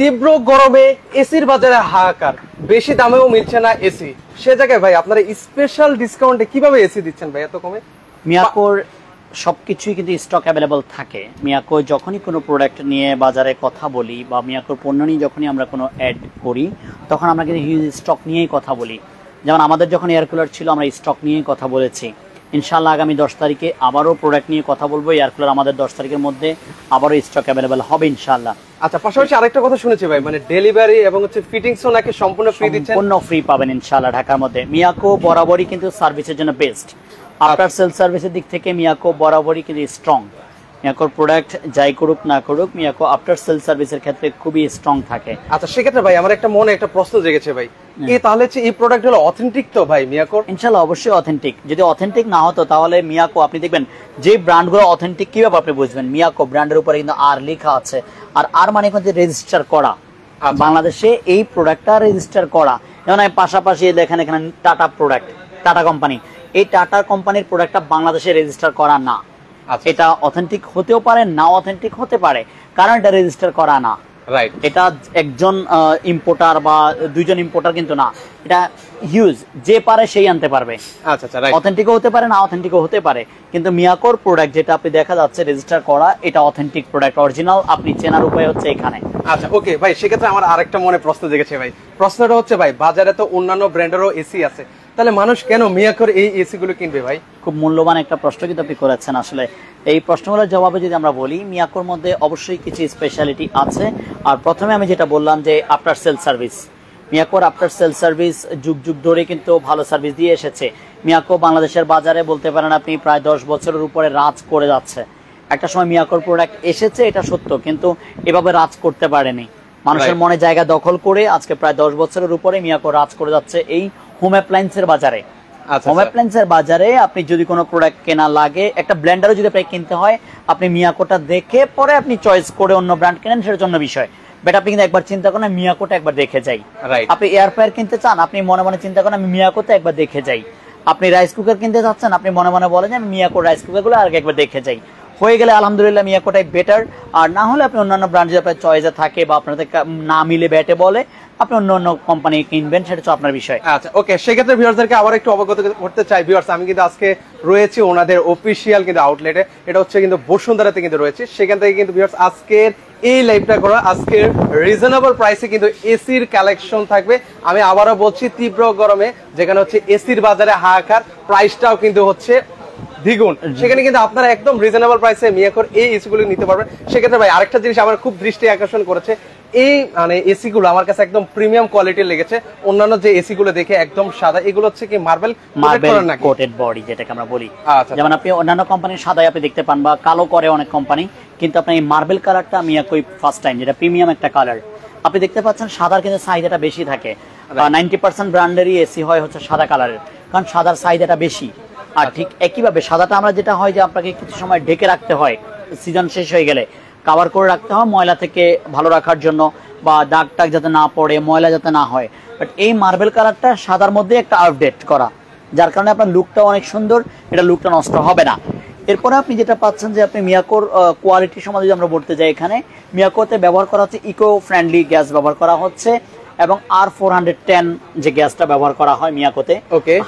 তীব্র গরমে এসির বাজারে হাহাকার, বেশি দামেও মিলছে না এসি, সে জায়গায় ভাই আপনারা স্পেশাল ডিসকাউন্টে কিভাবে এসি দিচ্ছেন ভাই এত কমে? মিয়াকোর সবকিছুই কিন্তু স্টক অ্যাভেলেবল থাকে। মিয়াকো যখনই কোনো প্রোডাক্ট নিয়ে বাজারে কথা বলি বা মিয়াকোর পণ্য নিয়ে যখনই আমরা কোনো অ্যাড করি তখন আমরা কিন্তু হিউজ স্টক নিয়েই কথা বলি। যেমন আমাদের যখন এয়ার কুলার ছিল আমরা স্টক নিয়েই কথা বলেছি। ইনশাআল্লাহ আগামী 10 তারিখে আবারও প্রোডাক্ট নিয়ে কথা বলবো। এয়ার কুলার আমাদের 10 তারিখের মধ্যে আবারও স্টক অ্যাভেলেবেল হবে ইনশাআল্লাহ। আচ্ছা, পাশাপাশি আরেকটা কথা শুনেছি ভাই, মানে ডেলিভারি এবং হচ্ছে ফিটিংসও নাকি সম্পূর্ণ ফ্রি দিচ্ছেন? সম্পূর্ণ ফ্রি পাবেন ইনশাআল্লাহ ঢাকার মধ্যে। মিয়াকো বরাবরই কিন্তু সার্ভিসের জন্য বেস্ট। আফটার সেল সার্ভিসের দিক থেকে মিয়াকো বরাবরই কিন্তু স্ট্রং। মিয়াকোর প্রোডাক্ট যাই করুক না করুক মিয়াকো আফটার সেল সার্ভিসের ক্ষেত্রে খুবই স্ট্রং থাকে। আচ্ছা, সেক্ষেত্রে ভাই আমার একটা মনে একটা প্রশ্ন জেগেছে ভাই, তাহলে হচ্ছে এই প্রোডাক্ট হলো অথেন্টিক তো ভাই মিয়াকোর? ইনশাআল্লাহ অবশ্যই অথেন্টিক। যদি অথেন্টিক না হতো তাহলে মিয়াকো আপনি দেখবেন যে ব্র্যান্ডগুলো অথেন্টিক কিভাবে আপনি বুঝবেন? মিয়াকো ব্র্যান্ডের উপরে কিন্তু আর লেখা আছে, আর আর মানে কিন্তু রেজিস্টার করা, বাংলাদেশে এই প্রোডাক্টটা রেজিস্টার করা। যেমন পাশাপাশি দেখেন এখানে টাটা প্রোডাক্ট, টাটা কোম্পানি, এই টাটা কোম্পানির প্রোডাক্টটা বাংলাদেশে রেজিস্টার করা না। এটা অথেন্টিক হতেও পারে, না অথেন্টিক হতে পারে, কারণ এটা রেজিস্টার করা না। রাইট, এটা একজন ইম্পোর্টার বা দুইজন ইম্পোর্টার কিন্তু না, এটা হিউজ, যে পারে সেই আনতে পারবে। আচ্ছা আচ্ছা, রাইট, অথেন্টিকও হতে পারে, না অথেন্টিকও হতে পারে, কিন্তু মিয়াকোর প্রোডাক্ট যেটা আপনি দেখা যাচ্ছে রেজিস্টার করা, এটা অথেন্টিক প্রোডাক্ট, অরিজিনাল। আপনি চেনার উপায় হচ্ছে এখানে। আচ্ছা ওকে ভাই, সেক্ষেত্রে আমার আরেকটা মনে প্রশ্ন জেগেছে ভাই। প্রশ্নটা হচ্ছে ভাই, বাজারে তো অন্যান্য ব্র্যান্ডেরও এসি আছে, তাহলে মানুষ কেন মিয়াকোর এই এসি গুলো কিনবে ভাই? খুব মূল্যবান একটা প্রশ্ন কিন্তু আপনি করেছেন। আসলে এই প্রশ্নগুলোর জবাবে যদি আমরা বলি, মিয়াকোর মধ্যে অবশ্যই কিছু স্পেশালিটি আছে। আর প্রথমে আমি যেটা বললাম যে আফটার সেল সার্ভিস, মিয়াকোর আফটার সেল সার্ভিস যুগ যুগ ধরে কিন্তু ভালো সার্ভিস দিয়ে এসেছে। মিয়াকো বাংলাদেশের বাজারে বলতে পারেন আপনি প্রায় 10 বছরের উপরে রাজ করে যাচ্ছে। একটা সময় মিয়াকোর প্রোডাক্ট এসেছে, এটা সত্য, কিন্তু এভাবে রাজ করতে পারেনি, মানুষের মনে জায়গা দখল করে আজকে প্রায় 10 বছরের উপরে মিয়াকো রাজ করে যাচ্ছে এই হোম অ্যাপ্লায়েন্সের বাজারে। হোম অ্যাপ্লায়েন্সের বাজারে আপনি যদি কোনো প্রোডাক্ট কেনা লাগে, একটা ব্লেন্ডারও যদি আপনাকে কিনতে হয়, আপনি মিয়াকোটা দেখে পরে আপনি চয়েস করে অন্য ব্র্যান্ড কেনেন, সেটার জন্য বিষয়। বাট আপনি কিন্তু একবার চিন্তা করেন মিয়াকোটা একবার দেখে যাই। আপনি এয়ার ফ্রায়ার কিনতে চান, আপনি মনে মনে চিন্তা করেন আমি মিয়াকোতে একবার দেখে যাই। আপনি রাইস কুকার কিনতে চাচ্ছেন, আপনি মনে মনে বলেন আমি মিয়াকোর রাইস কুকার গুলো আগে একবার দেখে যাই। হয়ে গেলে আলহামদুলিল্লাহ মিয়াকোটাই বেটার। আর না হলে আপনি অন্যান্য ব্র্যান্ড যদি আপনার চয়েসে থাকে বা আপনাদের না মিলে ব্যাটে বলে, আপনি অন্য অন্য কোম্পানি কিনবেন, সেটা হচ্ছে আপনার বিষয়। আচ্ছা ওকে, সেক্ষেত্রে ভিউয়ার্সদেরকে আবার একটু অবগত করতে চাই। ভিউয়ার্স, আমি কিন্তু আজকে রয়েছি ওনাদের অফিসিয়াল কিন্তু আউটলেটে, এটা হচ্ছে কিন্তু বসুন্ধরাতে কিন্তু রয়েছে। সেখান থেকে কিন্তু ভিউয়ার্স আজকের এই লাইভটা করা, আজকের রিজনেবল প্রাইসে কিন্তু এসির কালেকশন থাকবে। আমি আবারও বলছি, তীব্র গরমে যেখানে হচ্ছে এসির বাজারে হাহাকার, প্রাইসটাও কিন্তু হচ্ছে দ্বিগুণ, সেখানে কিন্তু আপনারা একদম রিজনেবল প্রাইসে মিয়াকোর এই এসি গুলো নিতে পারবেন। সেক্ষেত্রে ভাই আরেকটা জিনিস আমার খুব দৃষ্টি আকর্ষণ করেছে, এই মানে এসি গুলো আমার কাছে একদম প্রিমিয়াম কোয়ালিটির লেগেছে। অন্যান্য যে এসি গুলো দেখে একদম সাদা, এগুলো হচ্ছে কি মার্বেল কোটেড বডি যেটাকে আমরা বলি। যেমন আপনি অন্যান্য কোম্পানির সাদাই আপনি দেখতে পান বা কালো করে অনেক কোম্পানি, কিন্তু আপনি এই মার্বেল কালারটা মিয়াকোই ফার্স্ট টাইম, যেটা প্রিমিয়াম একটা কালার আপনি দেখতে পাচ্ছেন। সাদার কিন্তু চাহিদাটা বেশি থাকে, 90% ব্র্যান্ডেরই এসি হয় হচ্ছে সাদা কালারের, কারণ সাদার চাহিদাটা বেশি। আর ঠিক একইভাবে সাদাটা আমরা যেটা হয় যে আপনাকে কিছু সময় ঢেকে রাখতে হয়, সিজন শেষ হয়ে গেলে কভার করে রাখতে হয় ময়লা থেকে ভালো রাখার জন্য, বা দাগ টাগ যাতে না পড়ে, ময়লা যাতে না হয়। বাট এই মার্বেল কালারটা সাদার মধ্যে একটা আপডেট করা, যার কারণে আপনার লুকটা অনেক সুন্দর, এটা লুকটা নষ্ট হবে না। এরপরে আপনি যেটা পাচ্ছেন যে আপনি মিয়াকোর কোয়ালিটির সময় যদি আমরা বলতে যাই, এখানে মিয়াকোতে ব্যবহার করা হচ্ছে ইকো ফ্রেন্ডলি গ্যাস ব্যবহার করা হচ্ছে, এবং R410 যে গ্যাসটা ব্যবহার করা হয় মিয়াকোতে,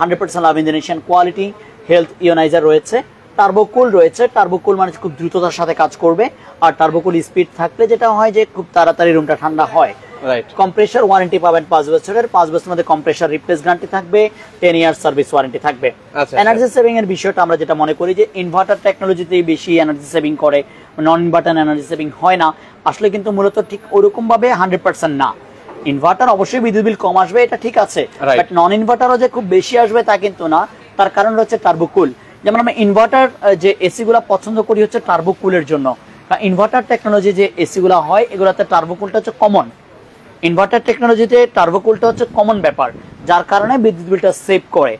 100% লাভ ইঞ্জিনেশন কোয়ালিটি, হেলথ ইওনাইজার রয়েছে, টার্বোকুল রয়েছে। টার্বোকুল মানে খুব দ্রুততার সাথে কাজ করবে, আর টার্বোকুল স্পিড থাকলে যেটা হয় যে খুব তাড়াতাড়ি রুমটা ঠান্ডা হয়। কম্প্রেসার ওয়ারেন্টি পাবেন 5 বছরের, 5 বছরের মধ্যে কম্প্রেসার রিপ্লেস গ্যারান্টি থাকবে, 10 ইয়ার সার্ভিস ওয়ারেন্টি থাকবে। এনার্জি সেভিং এর বিষয়টা আমরা যেটা মনে করি যে ইনভার্টার টেকনোলজিতেই বেশি এনার্জি সেভিং করে, নন ইনভার্টার এনার্জি সেভিং হয় না। আসলে কিন্তু মূলত ঠিক ওরকম ভাবে 100% না। ইনভার্টার অবশ্যই বিদ্যুৎ বিল কম আসবে, এটা ঠিক আছে, বাট নন ইনভার্টারও যে খুব বেশি আসবে তা কিন্তু না। তার কারণ হচ্ছে টার্বোকুল। যেমন আমরা ইনভার্টার যে এসি গুলা পছন্দ করি হচ্ছে টার্বোকুলের জন্য, কারণ ইনভার্টার টেকনোলজি যে এসি গুলা হয় এগুলাতে টার্বোকুলটা হচ্ছে কমন। ইনভার্টার টেকনোলজিতে টার্বোকুলটা হচ্ছে কমন ব্যাপার, যার কারণে বিদ্যুৎ বিলটা সেভ করে।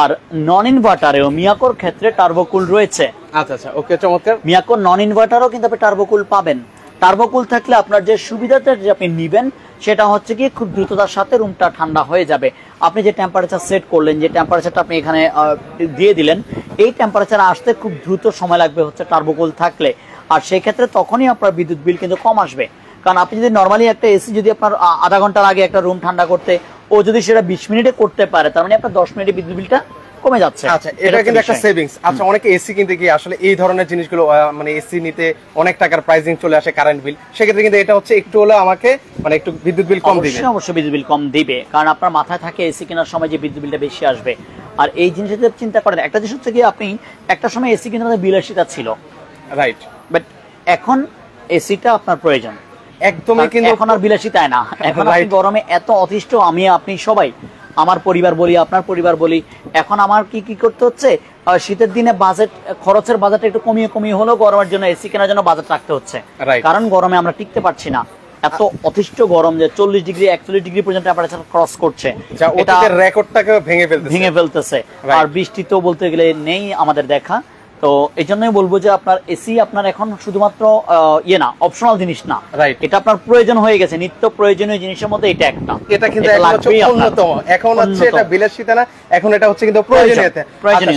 আর নন ইনভার্টারেও মিয়াকোর ক্ষেত্রে টার্বোকুল রয়েছে। আচ্ছা আচ্ছা, ওকে, চমৎকার। মিয়াকোর নন ইনভার্টারও কিন্তু আপনি টার্বোকুল পাবেন। টার্বোকুল থাকলে আপনার যে সুবিধাটা যে আপনি নিবেন সেটা হচ্ছে কি খুব দ্রুততার সাথে রুমটা ঠান্ডা হয়ে যাবে। আপনি যে টেম্পারেচার সেট করলেন, যে টেম্পারেচারটা আপনি এখানে দিয়ে দিলেন, এই টেম্পারেচার আসতে খুব দ্রুত সময় লাগবে হচ্ছে টার্বোকুল থাকলে। আর সেই ক্ষেত্রে তখনই আপনার বিদ্যুৎ বিল কিন্তু কম আসবে, কারণ আপনি যদি নরমালি একটা এসি যদি আপনার আধা ঘন্টার আগে একটা রুম ঠান্ডা করতে ও যদি সেটা 20 মিনিটে করতে পারে, তার মানে আপনার 10 মিনিটে বিদ্যুৎ বিলটা কমে যাচ্ছে। আচ্ছা, এটা কিন্তু একটা সেভিংস। আচ্ছা, অনেকে এসি কিনতে গিয়ে আসলে এই ধরনের জিনিসগুলো মানে এসি নিতে অনেক টাকার প্রাইসিং চলে আসে, কারেন্ট বিল, সেক্ষেত্রে কিন্তু এটা হচ্ছে একটু হলে আমাকে মানে একটু বিদ্যুৎ বিল কম দিবে। অবশ্যই বিদ্যুৎ বিল কম দিবে, কারণ আপনার মাথায় থাকে এসি কেনার সময় যে বিদ্যুৎ বিলটা বেশি আসবে। আর এই জিনিসটা চিন্তা করেন, একটা জিনিস হচ্ছে কি আপনি একটা সময় এসি কিনতে আমাদের 82টা ছিল, রাইট, বাট এখন এসিটা আপনার প্রয়োজন একদমই, কিন্তু এখন আর 82টায় না। এখন আপনি গরমে এত অতিষ্ঠ, আমি আপনি সবাই, আমার পরিবার বলি, আপনার পরিবার বলি, এখন আমার কি করতে হচ্ছে, শীতের দিনে বাজেট, খরচের বাজেটটা একটু কমিয়ে হলেও গরমের জন্য এসি কেনার জন্য বাজেট রাখতে হচ্ছে, কারণ গরমে আমরা টিকতে পারছি না। এত অতিষ্ঠ গরম যে 40 ডিগ্রি 41 ডিগ্রি পর্যন্ত টেম্পারেচার ক্রস করছে, এটা রেকর্ডটাকে ভেঙে ফেলতেছে। আর বৃষ্টি তো বলতে গেলে নেই আমাদের দেখা। তো এই জন্যই বলবো যে আপনার এসি আপনার এখন শুধুমাত্র ইয়ে না, অপশনাল জিনিস না, এটা আপনার প্রয়োজন হয়ে গেছে, নিত্য প্রয়োজনীয় জিনিসের মধ্যে এটা একটা। এটা কিন্তু অন্যতম, এখন হচ্ছে এটা বিলাসিতা না, এখন এটা হচ্ছে কিন্তু প্রয়োজনীয়তা।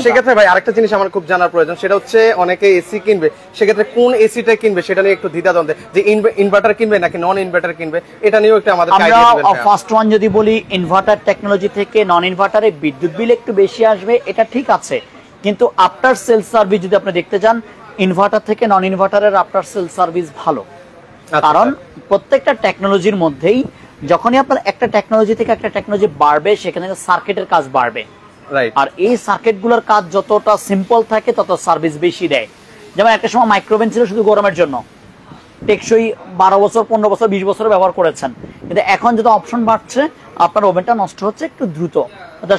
সেক্ষেত্রে ভাই আরেকটা জিনিস আমার খুব জানার প্রয়োজন, সেটা হচ্ছে অনেকে এসি কিনবে, সেক্ষেত্রে কোন এসিটা কিনবে সেটা নিয়ে একটু দ্বিধাদ্বন্দ্বে, যে ইনভার্টার কিনবে নাকি নন ইনভার্টার কিনবে, এটা নিয়েও একটু আমাদের আমরা ফার্স্ট ওয়ান যদি বলি, ইনভার্টার টেকনোলজি থেকে নন ইনভার্টারে বিদ্যুৎ বিল একটু বেশি আসবে, এটা ঠিক আছে, কিন্তু আফটার সেল সার্ভিস যদি আপনি দেখতে যান, ইনভার্টার থেকে নন ইনভার্টারের আফটার সেল সার্ভিস ভালো। কারণ প্রত্যেকটা টেকনোলজির মধ্যেই যখনই আপনার একটা টেকনোলজি থেকে একটা টেকনোলজি বাড়বে, সেখানে সার্কিটের কাজ বাড়বে, আর এই সার্কিটগুলোর কাজ যতটা সিম্পল থাকে তত সার্ভিস বেশি দেয়। যেমন একটা সময় মাইক্রোওভেন ছিল শুধু গরমের জন্য, টেকসই 12 বছর 15 বছর 20 বছর ব্যবহার করেছেন, কিন্তু এখন যত অপশন বাড়ছে আপনার ওভেনটা নষ্ট হচ্ছে একটু দ্রুত,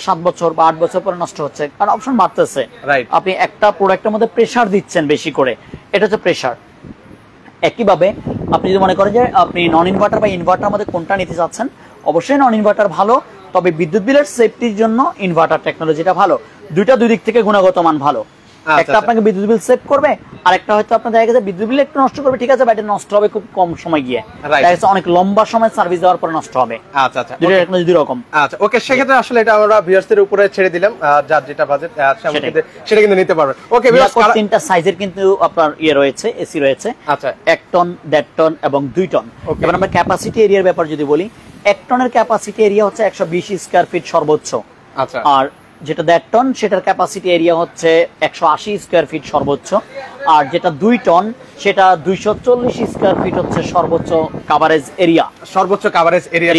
7 বছর বা 8 বছর পরে নষ্ট হচ্ছে, কারণ অপশন বাড়তেছে। আপনি একটা প্রোডাক্টের মধ্যে প্রেসার দিচ্ছেন বেশি করে, এটা হচ্ছে প্রেসার। একইভাবে আপনি যদি মনে করেন যে আপনি নন ইনভার্টার বা ইনভার্টার মধ্যে কোনটা নিতে চাচ্ছেন, অবশ্যই নন ইনভার্টার ভালো, তবে বিদ্যুৎ বিলের সেফটির জন্য ইনভার্টার টেকনোলজিটা ভালো। দুইটা দুই দিক থেকে গুণগত মান ভালো, একটা আপনাকে বিদ্যুৎ বিল সেভ করবে, আর একটা হয়তো আপনার দেখা গেছে বিদ্যুৎ বিল একটু নষ্ট করবে, ঠিক আছে, ব্যাটারি নষ্ট হবে খুব কম সময় গিয়ে, দেখা গেছে অনেক লম্বা সময় সার্ভিস দেওয়ার পরে নষ্ট হবে। আচ্ছা আচ্ছা, দুটো টেকনোলজি দুই রকম। আচ্ছা, ওকে, সেক্ষেত্রে আসলে এটা আমরা ভিউয়ার্সদের উপরে ছেড়ে দিলাম, যার যেটা বাজেট সেটা কিন্তু নিতে পারবে। ওকে ভিউয়ার্স, তিনটা সাইজের কিন্তু আপনার ইয়ে রয়েছে, এসি রয়েছে। আচ্ছা, 1 টন, 1.5 টন এবং 2 টন। এবার আমরা ক্যাপাসিটি এরিয়ার ব্যাপার যদি বলি, 1 টনের ক্যাপাসিটি এরিয়া হচ্ছে 120 স্কয়ার ফিট সর্বোচ্চ। আচ্ছা, আর যেটা 1.5 টন সেটার ক্যাপাসিটি এরিয়া হচ্ছে 180 স্কয়ার ফিট সর্বোচ্চ, আর যেটা 2 টন সেটা 240 স্কয়ার ফিট হচ্ছে সর্বোচ্চ কভারেজ এরিয়া। সর্বোচ্চ কভারেজ এরিয়া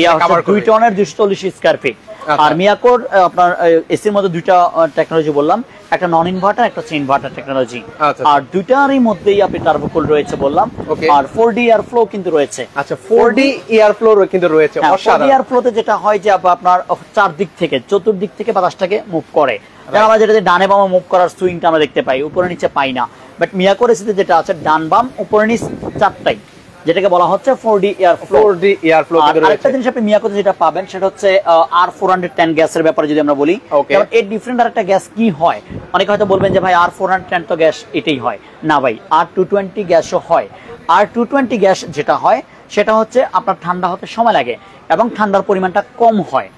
2 টনের 240 স্কয়ার ফিট। আর মিয়াকোর আপনার এসির মধ্যে দুইটা টেকনোলজি বললাম, একটা নন ইনভার্টার, একটা হচ্ছে ইনভার্টার টেকনোলজি, আর দুইটারই মধ্যেই আপনি টার্বোকুল রয়েছে বললাম, আর 4D এয়ার ফ্লো কিন্তু রয়েছে। আচ্ছা, 4D এয়ার ফ্লো কিন্তু রয়েছে। 4D এয়ার ফ্লোতে যেটা হয় যে আপনার চারদিক থেকে, চতুর্দিক থেকে বাতাসটাকে মুভ করে, যেমন আমরা যেটা ডানে বামে মুভ করার সুইংটা আমরা দেখতে পাই, উপরে নিচে পাই না, বাট মিয়াকোর এসিতে যেটা আছে ডান বাম উপরে নিচ চারটাই, যেটাকে বলা হচ্ছে 4D air flow. 4D air flow. আরেকটা জিনিস আপনি মিয়াকোতে যেটা পাবেন সেটা হচ্ছে R410 গ্যাসের ব্যাপারে যদি আমরা বলি, কারণ এর ডিফারেন্ট আরেকটা গ্যাস কি হয়, অনেকে হয়তো বলবেন যে ভাই R410 তো গ্যাস এটাই হয় না, ভাই R220 গ্যাসও হয়। R220 গ্যাস যেটা হয় সেটা হচ্ছে আপনার ঠান্ডা হতে সময় লাগে এবং ঠান্ডার পরিমাণটা কম হয়।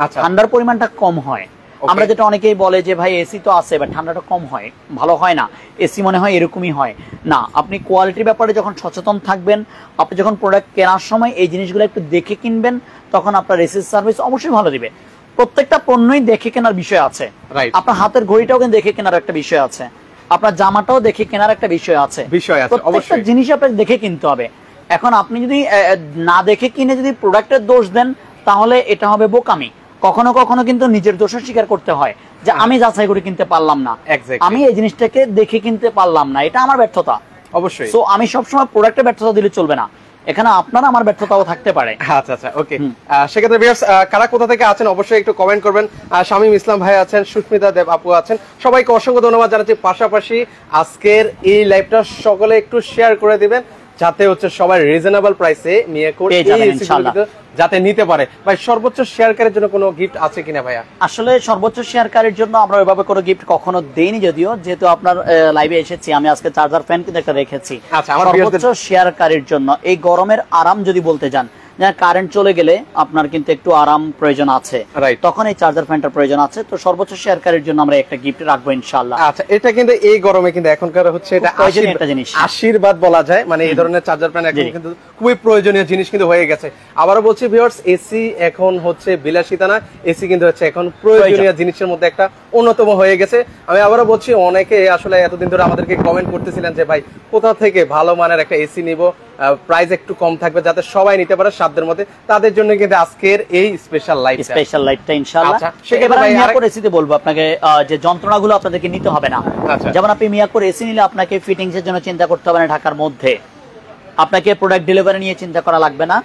আচ্ছা, ঠান্ডার পরিমাণটা কম হয়। আমরা যেটা অনেকেই বলে যে ভাই এসি তো আছে বাট ঠান্ডাটা কম হয়, ভালো হয় না, এসি মনে হয় এরকমই হয় না। আপনি কোয়ালিটির ব্যাপারে যখন সচেতন থাকবেন, আপনি যখন প্রোডাক্ট কেনার সময় এই জিনিসগুলো একটু দেখে কিনবেন, তখন আপনার এসি সার্ভিস অবশ্যই ভালো দিবে। প্রত্যেকটা পণ্যই দেখে কেনার বিষয় আছে, আপনার হাতের ঘড়িটাও কিন্তু দেখে কেনার একটা বিষয় আছে, আপনার জামাটাও দেখে কেনার একটা বিষয় আছে, প্রত্যেকটা জিনিস আপনাকে দেখে কিনতে হবে। এখন আপনি যদি না দেখে কিনে যদি প্রোডাক্টের দোষ দেন, তাহলে এটা হবে বোকামি। কখনো কখনো কিন্তু নিজের দোষ স্বীকার করতে হয় যে আমি যাচাই করে কিনতে পারলাম না, আমি এই জিনিসটাকে দেখে কিনতে পারলাম না, এটা আমার ব্যর্থতা। অবশ্যই, সো আমি সবসময় প্রোডাক্টের ব্যর্থতা দিলে চলবে না, এখানে আপনারা আমার ব্যর্থতাও থাকতে পারে। আচ্ছা আচ্ছা, ওকে। সেক্ষেত্রে ভিউয়ার্স কারা কোথা থেকে আছেন অবশ্যই একটু কমেন্ট করবেন। শামীম ইসলাম ভাই আছেন, সুস্মিতা দেব আপু আছেন, সবাইকে অসংখ্য ধন্যবাদ জানাচ্ছি। পাশাপাশি আজকের এই লাইভটা সকলে একটু শেয়ার করে দিবেন, যাতে হচ্ছে সবাই রিজনেবল প্রাইসে মিয়াকোর যাতে নিতে পারে। ভাই, সর্বোচ্চ শেয়ারকারীর জন্য কোনো গিফট আছে কিনা ভাইয়া? আসলে সর্বোচ্চ শেয়ারকারীর জন্য আমরা ওইভাবে কোনো গিফট কখনো দেইনি, যদিও যেহেতু আপনার লাইভে এসেছি, আমি আজকে চার্জার ফ্যান কিন্তু একটা রেখেছি। আচ্ছা, সর্বোচ্চ শেয়ারকারীর জন্য এই গরমের আরাম যদি বলতে যান, কারেন্ট চলে গেলে আপনার কিন্তু একটু আরাম প্রয়োজন আছে, তখন এই চার্জার ফ্যানটার প্রয়োজন আছে। তো সর্বোচ্চ শেয়ারকারীর জন্য আমরা একটা গিফট রাখবো ইনশাআল্লাহ। আচ্ছা, এটা কিন্তু এই গরমে কিন্তু এখনকার হচ্ছে এটা একটা জিনিস, আশীর্বাদ বলা যায়, মানে এই ধরনের চার্জার ফ্যান এখন কিন্তু খুবই প্রয়োজনীয় জিনিস কিন্তু হয়ে গেছে। আবারও বলছি ভিউয়ার্স, এসি এখন হচ্ছে বিলাসিতা না, এসি কিন্তু হচ্ছে এখন প্রয়োজনীয় জিনিসের মধ্যে একটা অন্যতম হয়ে গেছে। আমি আবারও বলছি, অনেকে আসলে এতদিন ধরে আমাদেরকে কমেন্ট করতেছিলেন যে ভাই কোথা থেকে ভালো মানের একটা এসি নিব, প্রাইস একটু কম থাকবে যাতে সবাই নিতে পারে সাধ্যের মধ্যে, তাদের জন্য কিন্তু আজকের এই স্পেশাল লাইভটা ইনশাআল্লাহ। এবার আমি মিয়াকোর এসিতে বলবো আপনাকে যে যন্ত্রণাগুলো আপনাদেরকে নিতে হবে না। যেমন আপনি মিয়াকোর এসি নিলে আপনাকে ফিটিংস এর জন্য চিন্তা করতে হবে না ঢাকার মধ্যে, আপনাকে প্রোডাক্ট ডেলিভারি নিয়ে চিন্তা করা লাগবে না,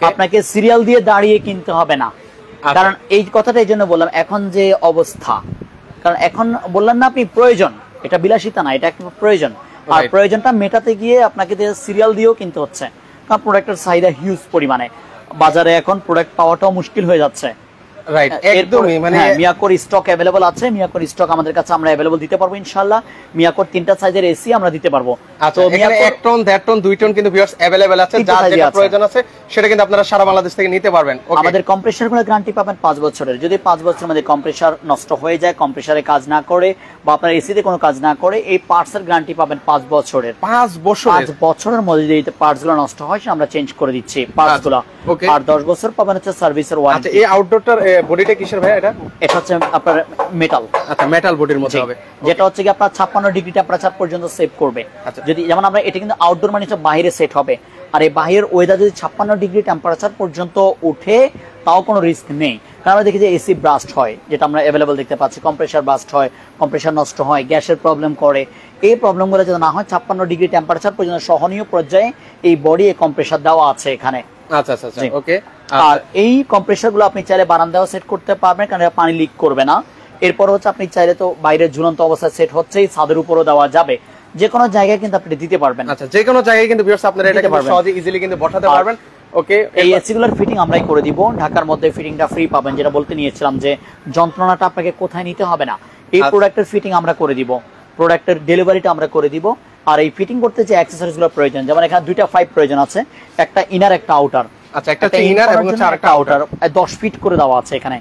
আপনাকে সিরিয়াল দিয়ে দাঁড়িয়ে কিনতে হবে না। কারণ এই কথাটা এই জন্য বললাম, এখন যে অবস্থা, কারণ এখন বললাম না আপনি প্রয়োজন, এটা বিলাসিতা না, এটা একটা প্রয়োজন। আর প্রয়োজনটা মেটাতে গিয়ে আপনাকে সিরিয়াল দিয়েও কিনতে হচ্ছে, কারণ প্রোডাক্টের চাহিদা হিউজ পরিমাণে, বাজারে এখন প্রোডাক্ট পাওয়াটাও মুশকিল হয়ে যাচ্ছে। রাইট, একদমই। মানে মিয়াকোর স্টক अवेलेबल আছে, মিয়াকোর স্টক আমাদের কাছে আমরা अवेलेबल দিতে পারবো ইনশাআল্লাহ। মিয়াকোর 3টা সাইজের এসি আমরা দিতে পারবো। তো এখানে 1 টন 1.5 টন 2 টন কিন্তু ভিউয়ার্স अवेलेबल আছে, যার যেটা প্রয়োজন আছে সেটা কিন্তু আপনারা সারা বাংলাদেশ থেকে নিতে পারবেন। আমাদের কম্প্রেসরগুলো গ্যারান্টি পাবেন 5 বছরের। যদি 5 বছরের মধ্যে কম্প্রেসর নষ্ট হয়ে যায়, কম্প্রেসরে কাজ না করে বা আপনার এসিতে কোনো কাজ না করে, এই পার্টসের গ্যারান্টি পাবেন 5 বছরের। 5 বছরের মধ্যে যদি পার্টসগুলো নষ্ট হয় আমরা চেঞ্জ করে দিচ্ছি পার্টসগুলো। আর 10 বছর পাবেন হচ্ছে সার্ভিসের ওয়ারেন্টি। আচ্ছা, এই আউটডোরটার বডিটা কিসের ভাই? এটা হচ্ছে আপনার মেটাল। আচ্ছা, মেটাল বডির মধ্যে হবে, যেটা হচ্ছে কি আপনার 56 ডিগ্রি টেম্পারেচার পর্যন্ত সেভ করবে। যদি যেমন আমরা এটা কিন্তু আউটডোর মানে বাইরে সেট হবে, আর এই বাইরের ওয়েদার যদি 56 ডিগ্রি টেম্পারেচার পর্যন্ত উঠে তাও কোনো রিস্ক নেই। কারণ আমরা দেখি যে এসি ব্রাস্ট হয়, যেটা আমরা अवेलेबल দেখতে পাচ্ছি, কম্প্রেসার ব্রাস্ট হয়, কম্প্রেসার নষ্ট হয়, গ্যাসের প্রবলেম করে। এই প্রবলেমগুলো যাতে না হয় 56 ডিগ্রি টেম্পারেচার পর্যন্ত সহনীয় পর্যায়ে এই বডি কম্প্রেসার দেওয়া আছে এখানে। আচ্ছা আচ্ছা আচ্ছা, ওকে। আর এই কম্প্রেসারগুলো আপনি চাইলে বারান্দাও সেট করতে পারবেন, কারণ এটা পানি লিক করবে না। এরপর হচ্ছে আপনি চাইলে তো বাইরে ঝুলন্ত অবস্থায় সেট হচ্ছেই, ছাদের উপরও দেওয়া যাবে, যে কোনো জায়গায় কিন্তু আপনি দিতে পারবেন। আচ্ছা, যে কোনো জায়গায় কিন্তু ভিউয়ার্স আপনারা এটা সহজে ইজিলি কিন্তু বসাতে পারবেন। ওকে, এই এসিগুলোর ফিটিং আমরাই করে দিব, ঢাকার মধ্যে ফিটিংটা ফ্রি পাবেন। যেটা বলতে নিয়েছিলাম যে যন্ত্রণাটা আপনাকে কোথায় নিতে হবে না, এই প্রোডাক্টের ফিটিং আমরা করে দিব, প্রোডাক্টের ডেলিভারিটা আমরা করে দিব। আর এই ফিটিং করতে যে অ্যাকসেসরিজগুলো প্রয়োজন, যেমন এখানে 2টা পাইপ প্রয়োজন আছে, একটা ইনার একটা আউটার। আচ্ছা, একটা ইনার এবং আরেকটা আউটার 10 ফিট করে দেওয়া আছে এখানে,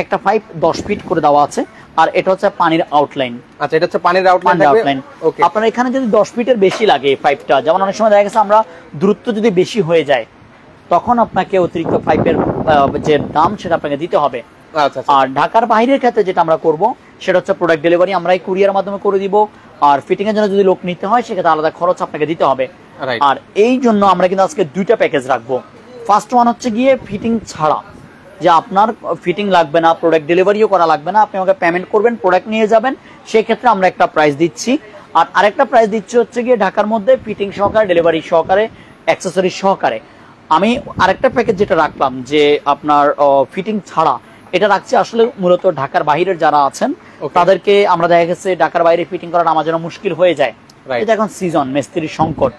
একটা পাইপ 10 ফিট করে দেওয়া আছে। আর এটা হচ্ছে পানির আউটলাইন। আচ্ছা, এটা হচ্ছে পানির আউটলাইন। ওকে, আপনার এখানে যদি 10 ফিটের বেশি লাগে এই পাইপটা, যেমন অনেক সময় দেখা গেছে আমরা দূরত্ব যদি বেশি হয়ে যায়, তখন আপনাকে অতিরিক্ত পাইপের যে দাম সেটা আপনাকে দিতে হবে। আর ঢাকার বাইরের ক্ষেত্রে যেটা আমরা করব সেটা হচ্ছে প্রোডাক্ট ডেলিভারি আমরাই কুরিয়ার মাধ্যমে করে দিব। আর ফিটিং এর জন্য যদি লোক নিতে হয় সেক্ষেত্রে আলাদা খরচ আপনাকে দিতে হবে। আর এই জন্য আমরা কিন্তু আজকে 2টা প্যাকেজ রাখবো। ফার্স্ট ওয়ান হচ্ছে গিয়ে ফিটিং ছাড়া, যে আপনার ফিটিং লাগবে না, প্রোডাক্ট ডেলিভারিও করা লাগবে না, আপনি আমাকে পেমেন্ট করবেন, প্রোডাক্ট নিয়ে যাবেন, সেই ক্ষেত্রে আমরা একটা প্রাইস দিচ্ছি। আর আরেকটা প্রাইস দিচ্ছি হচ্ছে গিয়ে ঢাকার মধ্যে ফিটিং সহকারে, ডেলিভারি সহকারে, অ্যাক্সেসরি সহকারে। আমি আরেকটা প্যাকেজ যেটা রাখলাম যে আপনার ফিটিং ছাড়া, এটা রাখছি আসলে মূলত ঢাকার বাইরের যারা আছেন তাদেরকে আমরা দেখা গেছে ঢাকার বাইরে ফিটিং করা আমার জন্য মুশকিল হয়ে যায়, এটা এখন সিজন, মিস্ত্রির সংকট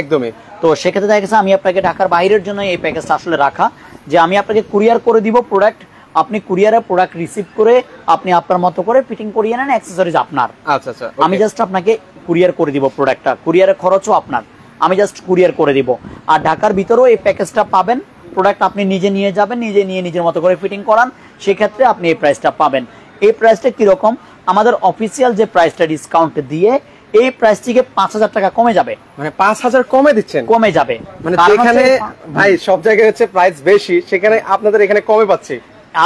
একদমই। তো সেক্ষেত্রে দেখা গেছে আমি আপনাকে ঢাকার বাইরের জন্য এই প্যাকেজটা আসলে রাখা, যে আমি আপনাকে কুরিয়ার করে দিব প্রোডাক্ট, আপনি কুরিয়ারে প্রোডাক্ট রিসিভ করে আপনি আপনার মতো করে ফিটিং করিয়ে নেন, অ্যাকসেসরিজ আপনার। আচ্ছা আচ্ছা, আমি জাস্ট আপনাকে কুরিয়ার করে দিব প্রোডাক্টটা, কুরিয়ারের খরচও আপনার, আমি জাস্ট কুরিয়ার করে দিব। আর ঢাকার ভিতরেও এই প্যাকেজটা পাবেন, প্রোডাক্ট আপনি নিজে নিয়ে যাবেন, নিজে নিয়ে নিজের মতো করে ফিটিং করান, সেক্ষেত্রে আপনি এই প্রাইসটা পাবেন। এই প্রাইসটা কিরকম? আমাদের অফিসিয়াল যে প্রাইসটা ডিসকাউন্ট দিয়ে এই প্রাইস থেকে 5000 টাকা কমে যাবে। মানে 5000 কমে দিচ্ছেন? কমে যাবে, মানে যেখানে ভাই সব জায়গায় হচ্ছে প্রাইস বেশি, সেখানে আপনাদের এখানে কমে পাচ্ছি।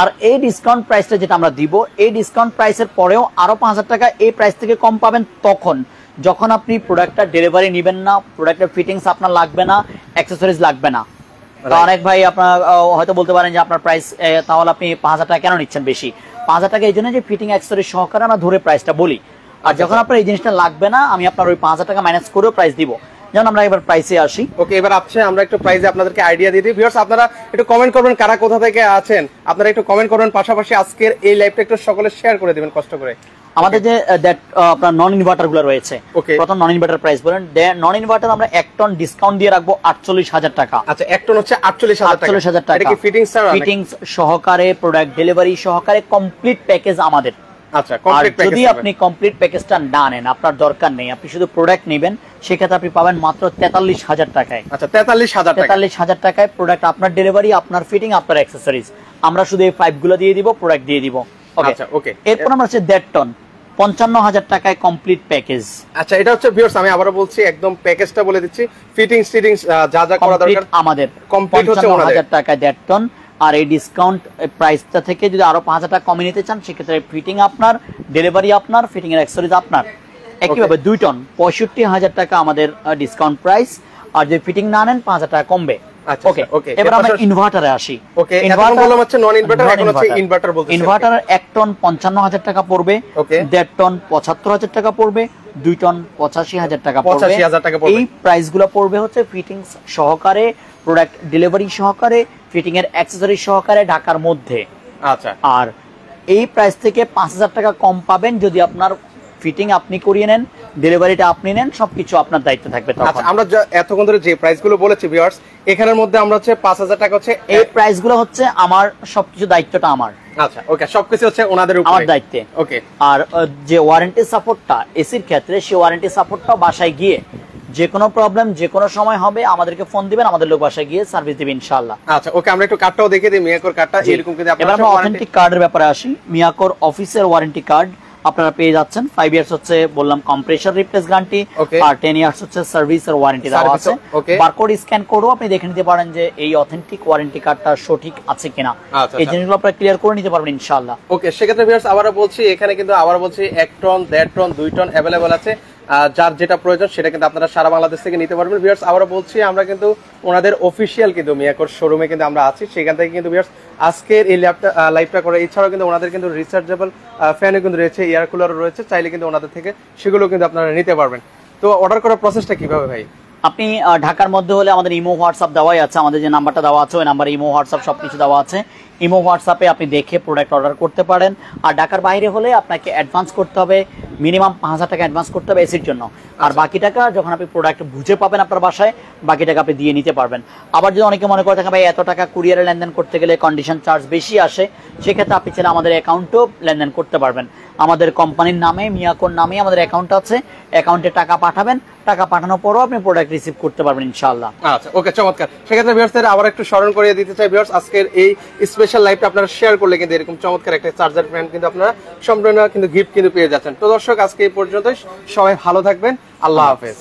আর এই ডিসকাউন্ট প্রাইসটা যেটা আমরা দিব, এই ডিসকাউন্ট প্রাইসের পরেও আরো 5000 টাকা এই প্রাইস থেকে কম পাবেন তখন যখন আপনি প্রোডাক্টটা ডেলিভারি নেবেন না, প্রোডাক্টের ফিটিংস আপনার লাগবে না, অ্যাকসেসরিজ লাগবে না। অনেক ভাই আপনার হয়তো বলতে পারেন যে আপনার প্রাইস, তাহলে আপনি 5000 টাকা কেন নিচ্ছেন বেশি? 5000 টাকা এই জন্য যে ফিটিং অ্যাকসেসরিজ সহকারে আমরা ধরে প্রাইসটা বলি। আর যখন আপনার এই জিনিসটা লাগবে না, আমি আপনার ওই 5000 টাকা মাইনাস করেও প্রাইস দিব। যেমন আমরা এবার প্রাইসে আসি। ওকে, এবার আমরা একটু প্রাইসে আপনাদেরকে আইডিয়া দিয়ে দিই। ভিউয়ার্স, আপনারা একটু কমেন্ট করবেন কারা কোথা থেকে আছেন, আপনারা একটু কমেন্ট করবেন, পাশাপাশি আজকের এই লাইভটা একটু সকলে শেয়ার করে দিবেন কষ্ট করে। আমাদের যে আপনার নন ইনভার্টার গুলো রয়েছে, প্রথম নন ইনভার্টার প্রাইস বলেন। নন ইনভার্টার আমরা 1 টন ডিসকাউন্ট দিয়ে রাখবো 48000 টাকা। আচ্ছা, 1 টন হচ্ছে 48000 টাকা। এটা কি ফিটিংস সহকারে, প্রোডাক্ট ডেলিভারি সহকারে কমপ্লিট প্যাকেজ আমাদের। আচ্ছা, আর কমপ্লিট প্যাকেজ যদি আপনি কমপ্লিট প্যাকেজটা না নেন, আপনার দরকার নেই, আপনি শুধু প্রোডাক্ট নেবেন, সেক্ষেত্রে আপনি পাবেন মাত্র 43,000 টাকায়। আচ্ছা, 43,000 টাকা। 43,000 টাকায় প্রোডাক্ট, আপনার ডেলিভারি, আপনার ফিটিং, আপনার অ্যাকসেসরিজ, আমরা শুধু এই পাইপগুলো দিয়ে দিব, প্রোডাক্ট দিয়ে দিব। ওকে, আচ্ছা, ওকে। এরপর আমরা হচ্ছে 1.5 টন 55,000 টাকায় কমপ্লিট প্যাকেজ। আচ্ছা, এটা হচ্ছে ভিউয়ার্স, আমি আবারো বলছি, একদম প্যাকেজটা বলে দিচ্ছি, ফিটিংস যা যা করা দরকার আমাদের কমপ্লিট হচ্ছে ওনাদের। 55,000 টাকায় 1.5 টন। আর এই ডিসকাউন্ট প্রাইসটা থেকে যদি আরো 5,000 টাকা কমিয়ে নিতে চান, সেক্ষেত্রে ফিটিং আপনার, ডেলিভারি আপনার, ফিটিং এর অ্যাকসেসরিজ আপনার। একইভাবে 2 টন 65,000 টাকা আমাদের ডিসকাউন্ট প্রাইস, আর যদি ফিটিং না নেন 5,000 টাকা কমবে। আচ্ছা, ওকে, ওকে। এবার আমরা ইনভার্টারে আসি। ওকে, এখন বললাম হচ্ছে নন ইনভার্টার, এখন হচ্ছে ইনভার্টার বলতেছি। ইনভার্টার 1 টন 55,000 টাকা পড়বে, 1.5 টন 75,000 টাকা পড়বে, 2 টন 85,000 টাকা পড়বে। 85,000 টাকা পড়বে। এই প্রাইসগুলো পড়বে হচ্ছে ফিটিংস সহকারে, প্রোডাক্ট ডেলিভারি সহকারে, ফিটিং এর অ্যাকসেসরি সহকারে, ঢাকার মধ্যে। আচ্ছা, আর এই প্রাইস থেকে 5,000 টাকা কম পাবেন যদি আপনার ফিটিং আপনি করিয়ে নেন, ডেলিভারিটা আপনি নেন, সবকিছু আপনার দায়িত্ব থাকবে তখন। আচ্ছা, আমরা এতক্ষণ ধরে যে প্রাইসগুলো বলেছি ভিউয়ার্স, এখানের মধ্যে আমরা হচ্ছে 5,000 টাকা হচ্ছে এই প্রাইসগুলো হচ্ছে আমার, সবকিছু দায়িত্বটা আমার। আচ্ছা, ওকে, সবকিছু হচ্ছে ওনাদের উপরে, আমার দায়িত্বে। ওকে। আর যে ওয়ারেন্টি সাপোর্টটা এসির ক্ষেত্রে, সেই ওয়ারেন্টি সাপোর্টটা বাসায় গিয়ে যে কোনো প্রবলেম যে কোনো সময় হবে, আমাদেরকে ফোন দিবেন, আমাদের লোক বাসায় গিয়ে সার্ভিস দিবে ইনশাআল্লাহ। আচ্ছা, ওকে, আমরা একটু কার্ডটাও দেখিয়ে দিই, মিয়াকোর কার্ডটা এরকম কিন্তু এবার আমরা অথেন্টিক কার্ডের ব্যাপারে আসি। মিয়াকোর অফিসের ওয়ারেন্টি কার্ড আপনারা পেয়ে যাচ্ছেন। 5 ইয়ার্স হচ্ছে বললাম কম্প্রেসর রিপ্লেস গ্যারান্টি, আর 10 ইয়ার্স হচ্ছে সার্ভিসের ওয়ারেন্টি দেওয়া আছে। বারকোড স্ক্যান করেও আপনি দেখে নিতে পারেন যে এই অথেন্টিক ওয়ারেন্টি কার্ডটা সঠিক আছে কিনা। এই জিনিসগুলো আপনারা ক্লিয়ার করে নিতে পারবেন ইনশাআল্লাহ। ওকে, সেক্ষেত্রে ভিউয়ার্স আবারো বলছি, এখানে কিন্তু আবারো বলছি 1 টন 1.5 টন 2 টন अवेलेबल আছে। যার যেটা প্রয়োজন সেটা কিন্তু আপনারা সারা বাংলাদেশ থেকে নিতে পারবেন। ভিউয়ার্স আবারো বলছি, আমরা কিন্তু ওনাদের অফিশিয়াল কিন্তু মিয়াকোর শোরুমে কিন্তু আমরা আছি, সেখান থেকে কিন্তু ভিউয়ার্স আজকের এই লাইভটা করে। এছাড়াও কিন্তু ওনাদের কিন্তু রিচার্জেবল ফ্যানও কিন্তু রয়েছে, এয়ার কুলারও রয়েছে, চাইলে কিন্তু ওনাদের থেকে সেগুলো কিন্তু আপনারা নিতে পারবেন। তো অর্ডার করার প্রসেসটা কিভাবে ভাই? আপনি ঢাকার মধ্যে হলে আমাদের ইমো হোয়াটসঅ্যাপ দেওয়াই আছে, আমাদের যে নাম্বারটা দেওয়া আছে ওই নাম্বারে ইমো হোয়াটসঅ্যাপ সবকিছু দেওয়া আছে। ইমো হোয়াটসঅ্যাপে আপনি দেখে প্রোডাক্ট অর্ডার করতে পারেন। আর ঢাকার বাইরে হলে আপনাকে অ্যাডভান্স করতে হবে, মিনিমাম 5,000 টাকা অ্যাডভান্স করতে হবে এসির জন্য। আর বাকি টাকা যখন আপনি প্রোডাক্ট বুঝে পাবেন আপনার বাসায়, বাকি টাকা আপনি দিয়ে নিতে পারবেন। আবার যদি অনেকে মনে করে থাকেন ভাই এত টাকা কুরিয়ারে লেনদেন করতে গেলে কন্ডিশন চার্জ বেশি আসে, সেক্ষেত্রে আপনি চাইলে আমাদের অ্যাকাউন্টেও লেনদেন করতে পারবেন। আমাদের কোম্পানির নামে, মিয়াকোর নামে আমাদের অ্যাকাউন্ট আছে, অ্যাকাউন্টে টাকা পাঠাবেন, টাকা পাঠানোর পরও আপনি প্রোডাক্ট রিসিভ করতে পারবেন ইনশাআল্লাহ। আচ্ছা, ওকে, চমৎকার। সেক্ষেত্রে ভিউয়ার্সদের আবার একটু স্মরণ করিয়ে দিতে চাই ভিউয়ার্স, আজকের এই স্পেশাল লাইভটা আপনারা শেয়ার করলে কিন্তু এরকম চমৎকার একটা চার্জার ফ্যান কিন্তু আপনারা সম্পূর্ণ কিন্তু গিফট কিন্তু পেয়ে যাচ্ছেন। তো দর্শক, আজকে এই পর্যন্তই, সবাই ভালো থাকবেন, আল্লাহ হাফেজ।